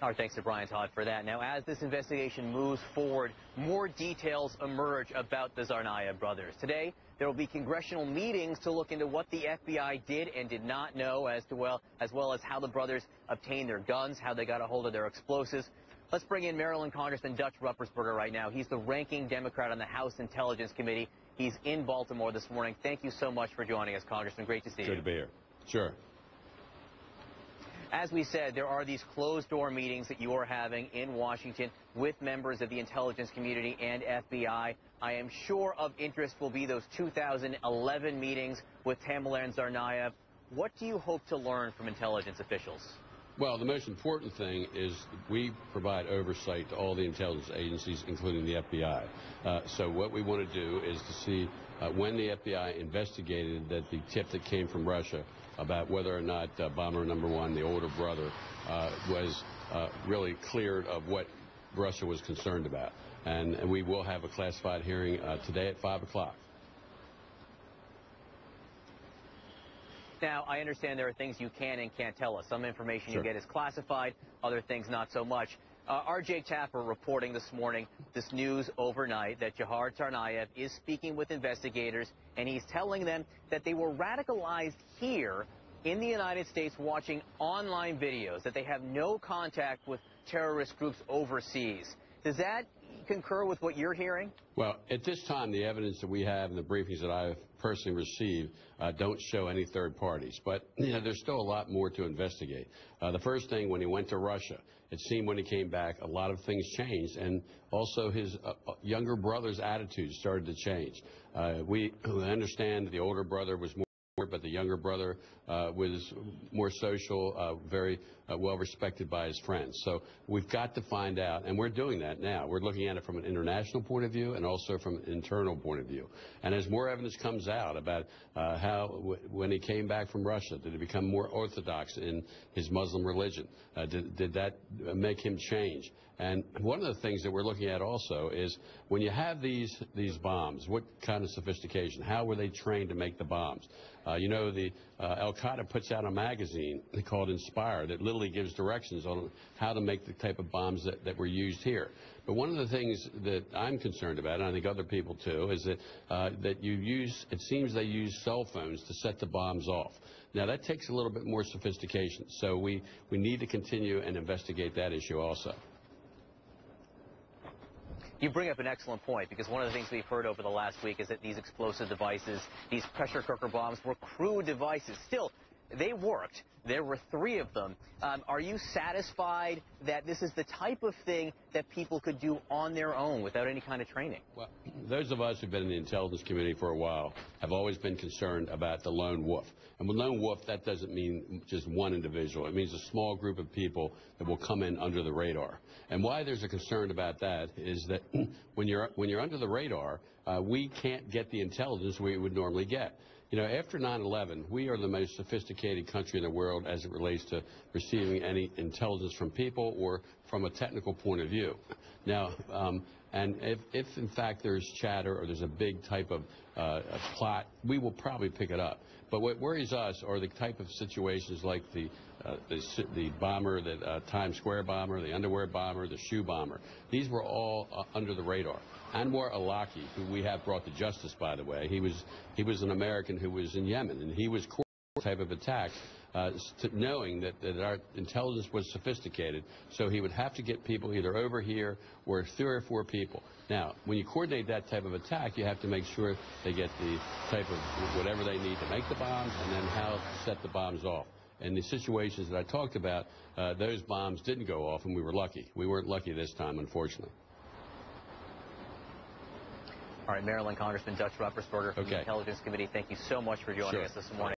Our thanks to Brian Todd for that. Now, as this investigation moves forward, more details emerge about the Tsarnaev brothers. Today, there will be congressional meetings to look into what the FBI did and did not know, as well as how the brothers obtained their guns, how they got a hold of their explosives. Let's bring in Maryland Congressman Dutch Ruppersberger right now. He's the ranking Democrat on the House Intelligence Committee. He's in Baltimore this morning. Thank you so much for joining us, Congressman. Great to see you. Good to be here. Sure. As we said, there are these closed-door meetings that you are having in Washington with members of the intelligence community and FBI. I am sure of interest will be those 2011 meetings with Tamila and Tsarnaev. What do you hope to learn from intelligence officials? Well, the most important thing is we provide oversight to all the intelligence agencies, including the FBI. So what we want to do is to see when the FBI investigated the tip that came from Russia about whether or not bomber number one, the older brother, was really cleared of what Russia was concerned about. And we will have a classified hearing today at 5 o'clock. Now, I understand there are things you can and can't tell us. Some information Sure. you get is classified, other things not so much. R.J. Tapper reporting this morning, this news overnight, that Jahar Tsarnaev is speaking with investigators, and he's telling them that they were radicalized here in the United States watching online videos, that they have no contact with terrorist groups overseas. Does that concur with what you're hearing? Well, at this time, the evidence that we have and the briefings that I've personally received don't show any third parties. But there's still a lot more to investigate. The first thing, when he went to Russia, it seemed when he came back, a lot of things changed. And also his younger brother's attitude started to change. We understand that the older brother was more, but the younger brother was more social, very well respected by his friends. So we've got to find out, and we're doing that now. We're looking at it from an international point of view and also from an internal point of view. And as more evidence comes out about how, when he came back from Russia, did he become more orthodox in his Muslim religion? Did that make him change? And one of the things that we're looking at also is when you have these bombs, what kind of sophistication? How were they trained to make the bombs? The Al-Qaeda puts out a magazine called Inspire that literally gives directions on how to make the type of bombs that were used here. But one of the things that I'm concerned about, and I think other people too, is that it seems they use cell phones to set the bombs off. Now that takes a little bit more sophistication, so we need to continue and investigate that issue also. You bring up an excellent point, because one of the things we've heard over the last week is that these explosive devices, these pressure cooker bombs, were crude devices. Still, they worked. There were 3 of them. Are you satisfied that this is the type of thing that people could do on their own without any kind of training? Well, those of us who've been in the intelligence community for a while have always been concerned about the lone wolf. And with lone wolf, that doesn't mean just one individual. It means a small group of people that will come in under the radar. And why there's a concern about that is that when you're under the radar, we can't get the intelligence we would normally get. After 9/11, we are the most sophisticated country in the world as it relates to receiving any intelligence from people or from a technical point of view. Now, and if in fact there's chatter or there's a big type of a plot, we will probably pick it up. But what worries us are the type of situations like the bomber, the Times Square bomber, the underwear bomber, the shoe bomber. These were all under the radar. Anwar al-Awlaki, who we have brought to justice, by the way, he was an American who was in Yemen, and he was type of attack, knowing that our intelligence was sophisticated, so he would have to get people either over here or 3 or 4 people. Now, when you coordinate that type of attack, you have to make sure they get the type of whatever they need to make the bombs and then how to set the bombs off. In the situations that I talked about, those bombs didn't go off, and we were lucky. We weren't lucky this time, unfortunately. All right, Maryland Congressman Dutch Ruppersberger from the Intelligence Committee, thank you so much for joining us this morning.